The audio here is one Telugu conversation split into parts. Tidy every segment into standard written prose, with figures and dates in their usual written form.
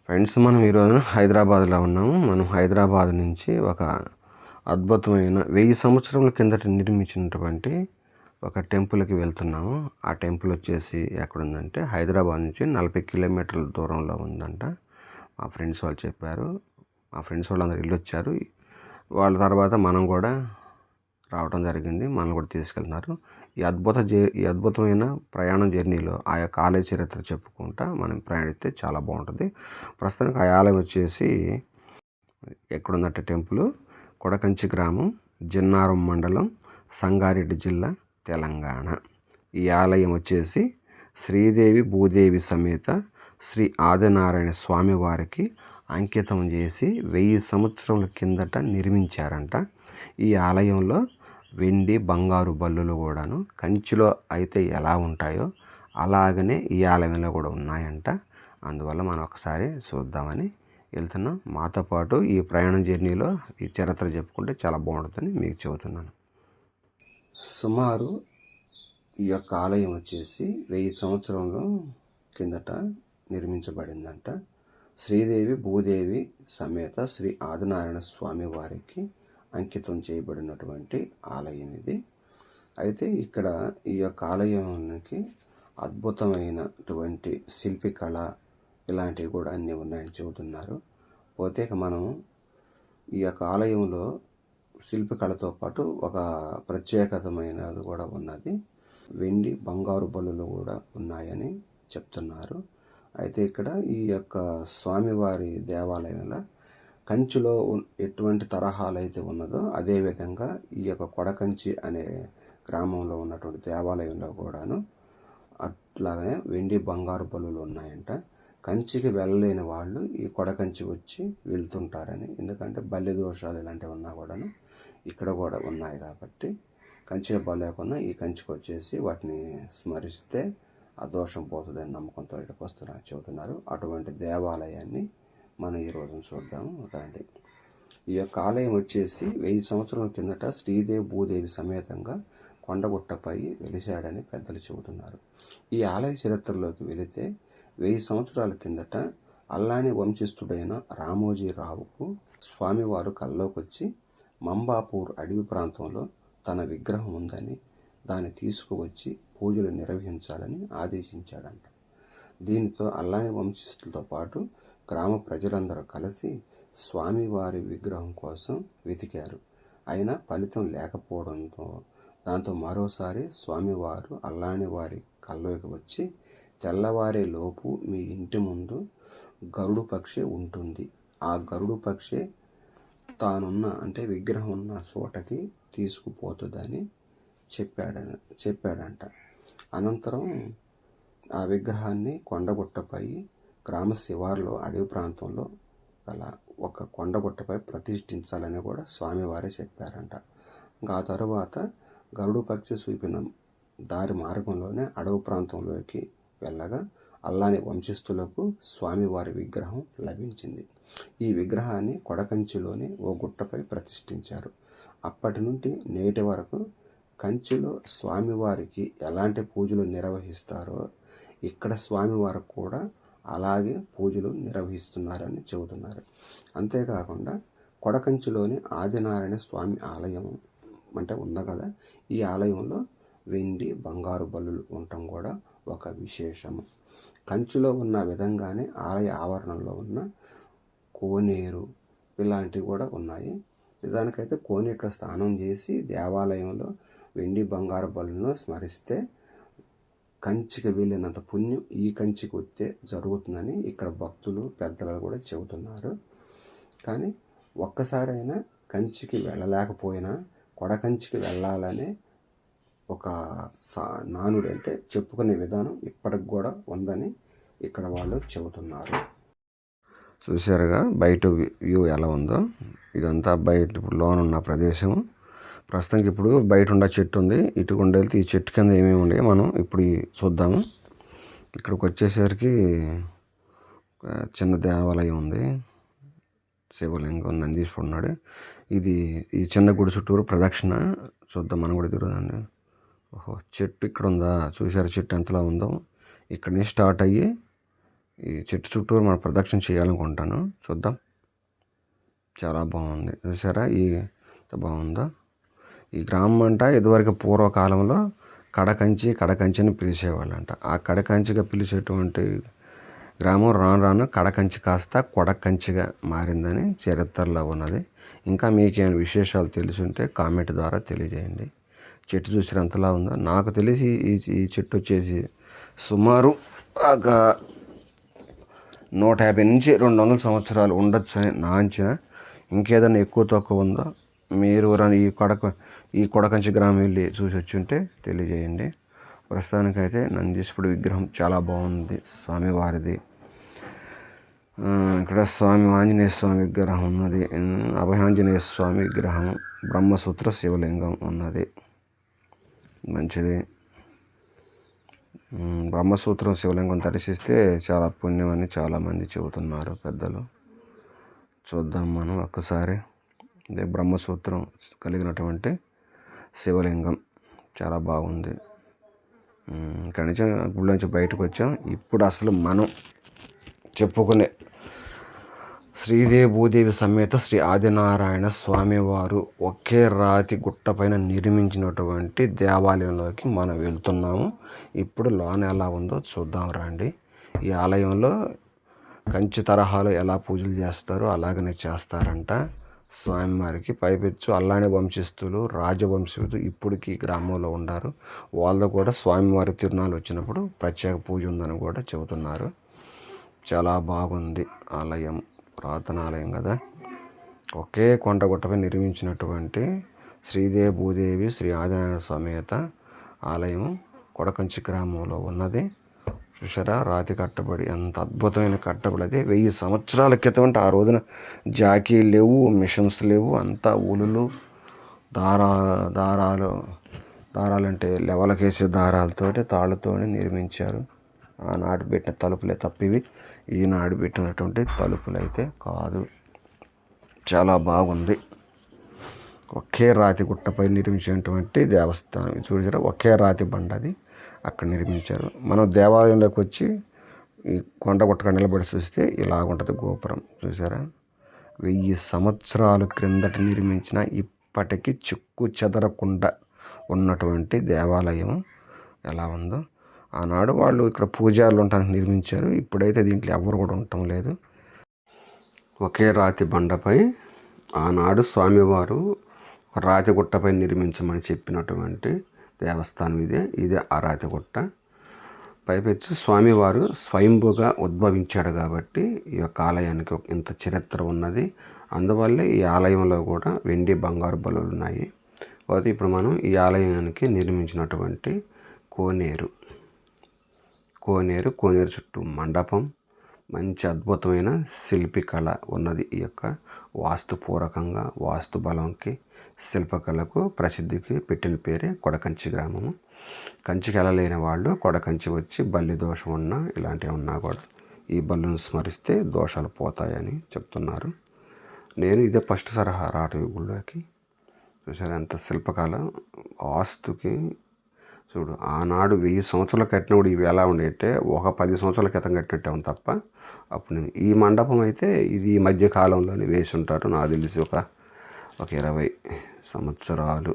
ఫ్రెండ్స్, మనం ఈరోజు హైదరాబాద్లో ఉన్నాము. మనం హైదరాబాద్ నుంచి ఒక అద్భుతమైన 1000 సంవత్సరముల కిందట నిర్మించినటువంటి ఒక టెంపుల్కి వెళ్తున్నాము. ఆ టెంపుల్ వచ్చేసి ఎక్కడుందంటే హైదరాబాద్ నుంచి 40 కిలోమీటర్ల దూరంలో ఉందంట. మా ఫ్రెండ్స్ వాళ్ళు చెప్పారు. మా ఫ్రెండ్స్ వాళ్ళందరూ వెళ్ళొచ్చారు. వాళ్ళ తర్వాత మనం కూడా రావడం జరిగింది. మనల్ని కూడా తీసుకెళ్తున్నారు. ఈ అద్భుతమైన ప్రయాణం జర్నీలో ఆ యొక్క ఆలయ చరిత్ర చెప్పుకుంటా మనం ప్రయాణిస్తే చాలా బాగుంటుంది. ప్రస్తుతానికి ఆ ఆలయం వచ్చేసి ఎక్కడుందంటే టెంపుల్ కొడకంచి గ్రామం, జిన్నారం మండలం, సంగారెడ్డి జిల్లా, తెలంగాణ. ఈ ఆలయం వచ్చేసి శ్రీదేవి భూదేవి సమేత శ్రీ ఆదినారాయణ స్వామి వారికి అంకితం చేసి 1000 సంవత్సరాల కిందట నిర్మించారంట. ఈ ఆలయంలో వెండి బంగారు బల్లులు కూడాను కంచిలో అయితే ఎలా ఉంటాయో అలాగనే ఈ ఆలయంలో కూడా ఉన్నాయంట. అందువల్ల మనం ఒకసారి చూద్దామని వెళ్తున్నాం. మాతో పాటు ఈ ప్రయాణం జర్నీలో ఈ చరిత్ర చెప్పుకుంటే చాలా బాగుంటుందని మీకు చెబుతున్నాను. సుమారు ఈ యొక్క ఆలయం వచ్చేసి 1000 సంవత్సరంలో కిందట నిర్మించబడిందంట. శ్రీదేవి భూదేవి సమేత శ్రీ ఆదినారాయణ స్వామి వారికి అంకితం చేయబడినటువంటి ఆలయం ఇది. అయితే ఇక్కడ ఈ యొక్క ఆలయానికి అద్భుతమైనటువంటి శిల్పి కళ ఇలాంటివి కూడా అన్నీ ఉన్నాయని చెబుతున్నారు. పోతే మనం ఈ యొక్క ఆలయంలో శిల్పి కళతో పాటు ఒక ప్రత్యేకతమైనది కూడా ఉన్నది. వెండి బంగారు బలులు కూడా ఉన్నాయని చెప్తున్నారు. అయితే ఇక్కడ ఈ యొక్క స్వామివారి దేవాలయంలో కంచిలో ఎటువంటి తరహాలు అయితే ఉన్నదో అదేవిధంగా ఈ యొక్క కొడకంచి అనే గ్రామంలో ఉన్నటువంటి దేవాలయంలో కూడాను అట్లాగనే వెండి బంగారు బలులు ఉన్నాయంట. కంచికి వెళ్ళలేని వాళ్ళు ఈ కొడకంచి వచ్చి వెళ్తుంటారని, ఎందుకంటే బల్లి దోషాలు ఇలాంటివి ఉన్నా కూడాను ఇక్కడ కూడా ఉన్నాయి కాబట్టి కంచికి బలేకుండా ఈ కంచికి వచ్చేసి వాటిని స్మరిస్తే ఆ దోషం పోతుందని నమ్మకంతో ఇక్కడికి వస్తున్నారు చెబుతున్నారు. అటువంటి దేవాలయాన్ని మనం ఈరోజు చూద్దాము రండి. ఈ యొక్క ఆలయం వచ్చేసి 1000 సంవత్సరాల కిందట శ్రీదేవి భూదేవి సమేతంగా కొండగుట్టపై వెలిశాడని పెద్దలు చెబుతున్నారు. ఈ ఆలయ చరిత్రలోకి వెళితే 1000 సంవత్సరాల కిందట అల్లాని వంశస్థుడైన రామోజీరావుకు స్వామివారు కల్లోకి వచ్చి మంబాపూర్ అడవి ప్రాంతంలో తన విగ్రహం ఉందని దాన్ని తీసుకువచ్చి పూజలు నిర్వహించాలని ఆదేశించాడంట. దీనితో అల్లాని వంశస్థులతో పాటు గ్రామ ప్రజలందరూ కలిసి స్వామివారి విగ్రహం కోసం వెతికారు. అయినా ఫలితం లేకపోవడంతో దాంతో మరోసారి స్వామివారు అల్లాని వారి కల్లోకి వచ్చి తెల్లవారే లోపు మీ ఇంటి ముందు గరుడు పక్షి ఉంటుంది, ఆ గరుడు పక్షి తానున్న అంటే విగ్రహం ఉన్న చోటకి తీసుకుపోతుందని చెప్పాడంట. అనంతరం ఆ విగ్రహాన్ని కొండగుట్టపై గ్రామ శివార్లో అడవి ప్రాంతంలో గల ఒక కొండగుట్టపై ప్రతిష్ఠించాలని కూడా స్వామివారే చెప్పారంట. ఇంకా ఆ తరువాత గరుడు పక్షి చూపిన దారి మార్గంలోనే అడవి ప్రాంతంలోకి వెళ్ళగా అల్లాని వంశస్థులకు స్వామివారి విగ్రహం లభించింది. ఈ విగ్రహాన్ని కొడకంచిలోని ఓ గుట్టపై ప్రతిష్ఠించారు. అప్పటి నుండి నేటి వరకు కంచిలో స్వామివారికి ఎలాంటి పూజలు నిర్వహిస్తారో ఇక్కడ స్వామివారికి కూడా అలాగే పూజలు నిర్వహిస్తున్నారని చెబుతున్నారు. అంతేకాకుండా కొడకంచిలోని ఆదినారాయణ స్వామి ఆలయం అంటే ఉంది కదా, ఈ ఆలయంలో వెండి బంగారు బలులు ఉండటం కూడా ఒక విశేషము. కంచిలో ఉన్న విధంగానే ఆలయ ఆవరణలో ఉన్న కోనేరు ఇలాంటివి కూడా ఉన్నాయి. నిజానికైతే కోనేట్లో స్నానం చేసి దేవాలయంలో వెండి బంగారు బలులను స్మరిస్తే కంచికి వెళ్ళినంత పుణ్యం ఈ కంచికి వస్తే జరుగుతుందని ఇక్కడ భక్తులు పెద్దలు కూడా చెబుతున్నారు. కానీ ఒక్కసారైనా కంచికి వెళ్ళలేకపోయినా కొడకంచికి వెళ్ళాలనే ఒక నానుడు అంటే చెప్పుకునే విధానం ఇప్పటికి కూడా ఉందని ఇక్కడ వాళ్ళు చెబుతున్నారు. చూసారుగా బయట వ్యూ ఎలా ఉందో. ఇదంతా బయట ఇప్పుడు లోన్ ఉన్న ప్రదేశం. ప్రస్తుతానికి ఇప్పుడు బయట ఉన్న చెట్టు ఉంది. ఇటు గుండా వెళ్తే ఈ చెట్టు కింద ఏమేమి ఉన్నాయో మనం ఇప్పుడు చూద్దాము. ఇక్కడికి వచ్చేసరికి చిన్న దేవాలయం ఉంది, శివలింగం, నందీశ్వరుడు ఉన్నాడు. ఇది ఈ చిన్న గుడి చుట్టూరు ప్రదక్షిణ చూద్దాం. మనం కూడా తిరుగుదాండి. ఓహో, చెట్టు ఇక్కడ ఉందా? చూసారు చెట్టు ఎంతలా ఉందో. ఇక్కడి నుంచి స్టార్ట్ అయ్యి ఈ చెట్టు చుట్టూరు మనం ప్రదక్షిణ చేయాలనుకుంటాను. చూద్దాం. చాలా బాగుంది చూసారా, ఎంత బాగుందో. ఈ గ్రామం అంట ఇదివరకు పూర్వకాలంలో కడకంచి అని పిలిచేవాళ్ళంట. ఆ కడకంచిగా పిలిచేటువంటి గ్రామం రాను రాను కడకంచి కాస్త కొడకంచిగా మారిందని చరిత్రలో ఉన్నది. ఇంకా మీకేమైనా విశేషాలు తెలుసుంటే కామెంట్ ద్వారా తెలియజేయండి. చెట్టు చూసి ఎంతలా ఉందో. నాకు తెలిసి ఈ చెట్టు వచ్చేసి సుమారు ఒక 150 నుంచి 200 సంవత్సరాలు ఉండొచ్చు అని నా అంచనా. ఇంకేదైనా ఎక్కువ తక్కువ ఉందో మీరు ఈ కొడకంచి గ్రామం వెళ్ళి చూసి వచ్చుంటే తెలియజేయండి. ప్రస్తుతానికైతే నందీశ్వరుడి విగ్రహం చాలా బాగుంది స్వామివారిది. ఇక్కడ ఆంజనేయ స్వామి విగ్రహం ఉన్నది. అభయాంజనేయ స్వామి విగ్రహం, బ్రహ్మసూత్ర శివలింగం ఉన్నది. మంచిది. బ్రహ్మసూత్రం శివలింగం దర్శిస్తే చాలా పుణ్యం అని చాలామంది చెబుతున్నారు పెద్దలు. చూద్దాం మనం ఒక్కసారి. ఇదే బ్రహ్మసూత్రం కలిగినటువంటి శివలింగం చాలా బాగుంది. ఇక్కడి నుంచి గుడి నుంచి బయటకు వచ్చాం. ఇప్పుడు అసలు మనం చెప్పుకునే శ్రీదేవి భూదేవి సమేత శ్రీ ఆదినారాయణ స్వామివారు ఒకే రాతి గుట్ట పైన నిర్మించినటువంటి దేవాలయంలోకి మనం వెళ్తున్నాము. ఇప్పుడు లోన ఎలా ఉందో చూద్దాం రండి. ఈ ఆలయంలో కంచి తరహాలో ఎలా పూజలు చేస్తారో అలాగనే చేస్తారంట స్వామివారికి. పైపెచ్చు అల్లాని వంశస్థులు, రాజవంశీయులు ఇప్పటికీ గ్రామంలో ఉన్నారు. వాళ్ళు కూడా స్వామివారి తిరునాళ్ళు వచ్చినప్పుడు ప్రత్యేక పూజ ఉందని కూడా చెబుతున్నారు. చాలా బాగుంది ఆలయం. పురాతన ఆలయం కదా. ఒకే కొండగుట్టపై నిర్మించినటువంటి శ్రీదేవి భూదేవి శ్రీ ఆదినారాయణ సమేత ఆలయం కొడకంచి గ్రామంలో ఉన్నది. చూసారా, రాతి కట్టబడి ఎంత అద్భుతమైన కట్టబడి. అది 1000 సంవత్సరాల క్రితం అంటే ఆ రోజున జాకీ లేవు, మిషన్స్ లేవు. అంతా ఉలులు, దారాలంటే లెవలకేసే దారాలతోటి తాళ్ళతో నిర్మించారు. ఆనాడు పెట్టిన తలుపులే తప్పివి, ఈనాడు పెట్టినటువంటి తలుపులు అయితే కాదు. చాలా బాగుంది. ఒకే రాతి గుట్టపై నిర్మించినటువంటి దేవస్థానం. చూసారా, ఒకే రాతి బండ అది అక్కడ నిర్మించారు. మనం దేవాలయంలోకి వచ్చి ఈ కొండగుట్టగా నిలబడి చూస్తే ఇలాగుంటుంది గోపురం. చూసారా, 1000 సంవత్సరాల క్రిందట నిర్మించిన ఇప్పటికీ చెక్కు చెదరకుండా ఉన్నటువంటి దేవాలయం ఎలా ఉందో. ఆనాడు వాళ్ళు ఇక్కడ పూజారులు ఉండటానికి నిర్మించారు. ఇప్పుడైతే దీంట్లో ఎవరు కూడా ఉండటం లేదు. ఒకే రాతి బండపై ఆనాడు స్వామివారు ఒక రాతి గుట్టపై నిర్మించమని చెప్పినటువంటి దేవస్థానం ఇదే ఆ రాతి గుట్ట. పైపెచ్చు స్వామివారు స్వయంభుగా ఉద్భవించాడు కాబట్టి ఈ యొక్క ఆలయానికి ఇంత చరిత్ర ఉన్నది. అందువల్లే ఈ ఆలయంలో కూడా వెండి బంగారు బలులు ఉన్నాయి. అయితే ఇప్పుడు మనం ఈ ఆలయానికి నిర్మించినటువంటి కోనేరు చుట్టూ మండపం, మంచి అద్భుతమైన శిల్పికళ ఉన్నది. ఈ యొక్క వాస్తుపూర్వకంగా వాస్తు బలంకి శిల్పకళకు ప్రసిద్ధికి పెట్టిన పేరే కొడకంచి గ్రామము. కంచికి వెళ్ళలేని వాళ్ళు కొడకంచి వచ్చి బల్లి దోషం ఉన్నా ఇలాంటివి ఉన్నా కూడా ఈ బల్లును స్మరిస్తే దోషాలు పోతాయని చెప్తున్నారు. నేను ఇదే ఫస్ట్ సరహా రావటం గుళ్ళోకి. చూసారు ఎంత శిల్పకళ, వాస్తుకి. చూడు, ఆనాడు 1000 సంవత్సరాలు కట్టినప్పుడు ఇవి ఎలా ఉండేటే ఒక 10 సంవత్సరాల క్రితం కట్టినట్టే ఉంది తప్ప. అప్పుడు ఈ మండపం అయితే ఇది ఈ మధ్య కాలంలోనే వేసి ఉంటారు. నాకు తెలిసి ఒక 20 సంవత్సరాలు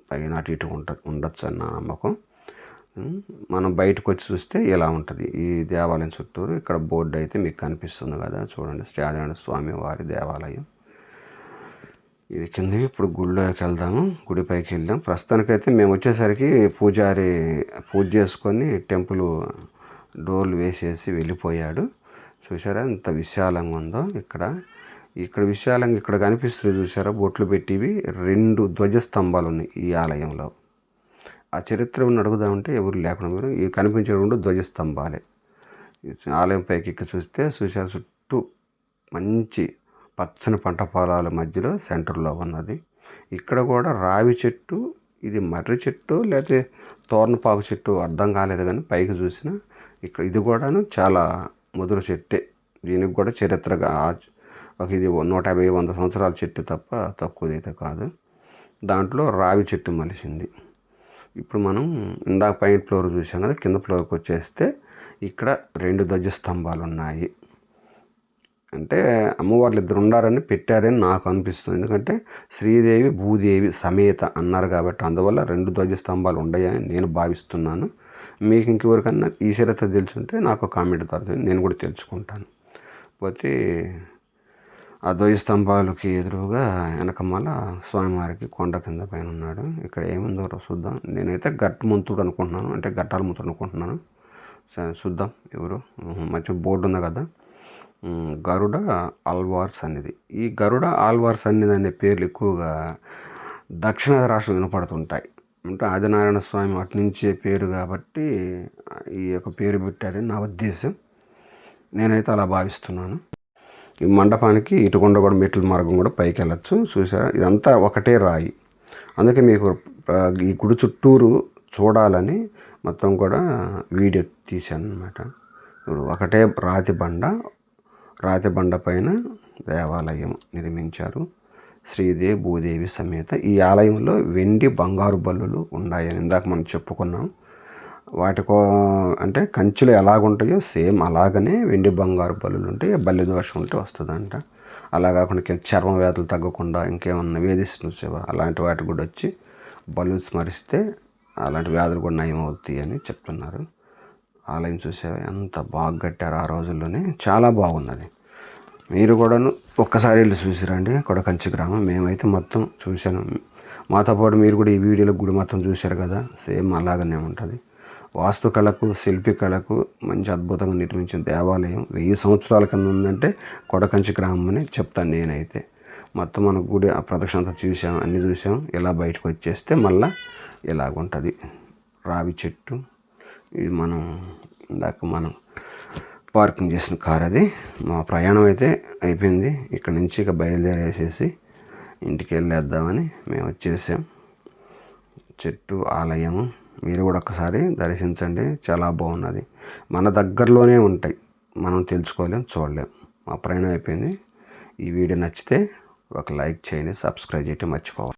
పైన అటు ఇటు ఉండొచ్చు అన్న నమ్మకం. మనం బయటకు వచ్చి చూస్తే ఇలా ఉంటుంది ఈ దేవాలయం చుట్టూరు. ఇక్కడ బోర్డు అయితే మీకు కనిపిస్తుంది కదా, చూడండి, శ్రీ ఆంజనేయ స్వామి వారి దేవాలయం. ఇది కిందకి. ఇప్పుడు గుడిలోకి వెళ్దాము. గుడిపైకి వెళ్ళాం. ప్రస్తుతానికైతే మేము వచ్చేసరికి పూజారి పూజ చేసుకొని టెంపుల్ డోర్లు వేసేసి వెళ్ళిపోయాడు. చూసారా ఎంత విశాలంగా ఉందో. ఇక్కడ విశాలంగా ఇక్కడ కనిపిస్తుంది. చూసారా, బొట్లు పెట్టివి 2 ధ్వజస్తంభాలు ఉన్నాయి ఈ ఆలయంలో. ఆ చరిత్ర అడుగుదామంటే ఎవరు లేకుండా మీరు ఈ కనిపించే 2 ధ్వజస్తంభాలే. ఆలయం పైకి ఎక్కి చూస్తే చూసారా, చుట్టూ మంచి పచ్చని పంట పొలాల మధ్యలో సెంటర్లో ఉన్నది. ఇక్కడ కూడా రావి చెట్టు, ఇది మర్రి చెట్టు లేకపోతే తోరణపాకు చెట్టు అర్థం కాలేదు, కానీ పైకి చూసిన ఇక్కడ ఇది కూడాను చాలా ముదురు చెట్టే. దీనికి కూడా చరిత్రగా ఇది 150-100 సంవత్సరాల చెట్టు తప్ప తక్కువదైతే కాదు. దాంట్లో రావి చెట్టు మలిసింది. ఇప్పుడు మనం ఇందాక పైన ఫ్లోర్ చూసాం కదా, కింద ఫ్లోర్కి వచ్చేస్తే ఇక్కడ 2 ధ్వజస్తంభాలు ఉన్నాయి. అంటే అమ్మవార్లు ఇద్దరు ఉండారని పెట్టారని నాకు అనిపిస్తుంది. ఎందుకంటే శ్రీదేవి భూదేవి సమేత అన్నారు కాబట్టి అందువల్ల 2 ధ్వజస్తంభాలు ఉన్నాయని నేను భావిస్తున్నాను. మీకు ఇంకెవరికన్నా ఈ చరిత్ర తెలుసుంటే నాకు కామెంట్ ద్వారా నేను కూడా తెలుసుకుంటాను. పోతే ఆ ధ్వజస్తంభాలకి ఎదురుగా వెనకమాల స్వామివారికి కొండ కింద పైన ఉన్నాడు. ఇక్కడ ఏముందో చూద్దాం. నేనైతే గట్టుమంతుడు అనుకుంటున్నాను, అంటే గట్టాల మంతుడు అనుకుంటున్నాను. చూద్దాం ఎవరు. మంచి బోర్డు ఉంది కదా, గరుడ ఆళ్వార్ సన్నిధి. ఈ గరుడ ఆళ్వార్ సన్నిధి అనే పేర్లు ఎక్కువగా దక్షిణాది రాష్ట్రం వినపడుతుంటాయి. అంటే ఆదినారాయణ స్వామి అటు నుంచే పేరు కాబట్టి ఈ యొక్క పేరు పెట్టారని నా ఉద్దేశం. నేనైతే అలా భావిస్తున్నాను. ఈ మండపానికి ఇటుకుండా కూడా మెట్ల మార్గం కూడా పైకి వెళ్ళచ్చు. చూసారా, ఇదంతా ఒకటే రాయి. అందుకే మీకు ఈ గుడి చుట్టూరు చూడాలని మొత్తం కూడా వీడియో తీశాను అనమాట. ఇప్పుడు ఒకటే రాతి బండ పైన దేవాలయం నిర్మించారు. శ్రీదేవి భూదేవి సమేత. ఈ ఆలయంలో వెండి బంగారు బల్లులు ఉన్నాయని ఇందాక మనం చెప్పుకున్నాం. వాటికో అంటే కంచులు ఎలాగుంటాయో సేమ్ అలాగనే వెండి బంగారు బల్లులు ఉంటాయి. బల్లి దోషం ఉంటే వస్తుందంట. అలా కాకుండా చర్మ వ్యాధులు తగ్గకుండా ఇంకేమన్నా వేధిస్తుంచేవా అలాంటి వాటి కూడా వచ్చి బల్లు స్మరిస్తే అలాంటి వ్యాధులు కూడా నయం అవుతాయి అని చెప్తున్నారు. ఆలయం చూసేవా ఎంత బాగా కట్టారు ఆ రోజుల్లోనే. చాలా బాగున్నది. మీరు కూడాను ఒక్కసారి వెళ్ళి చూసిరండి కొడకంచి గ్రామం. మేమైతే మొత్తం చూశాను. మాతో పాటు మీరు కూడా ఈ వీడియోలో గుడి మొత్తం చూశారు కదా, సేమ్ అలాగనే ఉంటుంది. వాస్తుకళకు శిల్పికళకు మంచి అద్భుతంగా నిర్మించిన దేవాలయం 1000 సంవత్సరాల కింద ఉందంటే కొడకంచి గ్రామం అని చెప్తాను నేనైతే. మొత్తం మన గుడి ఆ ప్రదక్షిణ అంతా చూసాం, అన్నీ చూసాం. ఇలా బయటకు వచ్చేస్తే మళ్ళీ ఇలాగుంటుంది. రావి చెట్టు. ఇది మనం పార్కింగ్ చేసిన కార్ అది. మా ప్రయాణం అయితే అయిపోయింది. ఇక్కడ నుంచి ఇక బయలుదేరేసేసి ఇంటికి వెళ్ళేద్దామని మేము వచ్చేసాం. చెట్టు ఆలయము మీరు కూడా ఒకసారి దర్శించండి. చాలా బాగున్నది. మన దగ్గరలోనే ఉంటాయి, మనం తెలుసుకోలేం, చూడలేం. మా ప్రయాణం అయిపోయింది. ఈ వీడియో నచ్చితే ఒక లైక్ చేయండి, సబ్స్క్రైబ్ చేయటం మర్చిపోవాలి.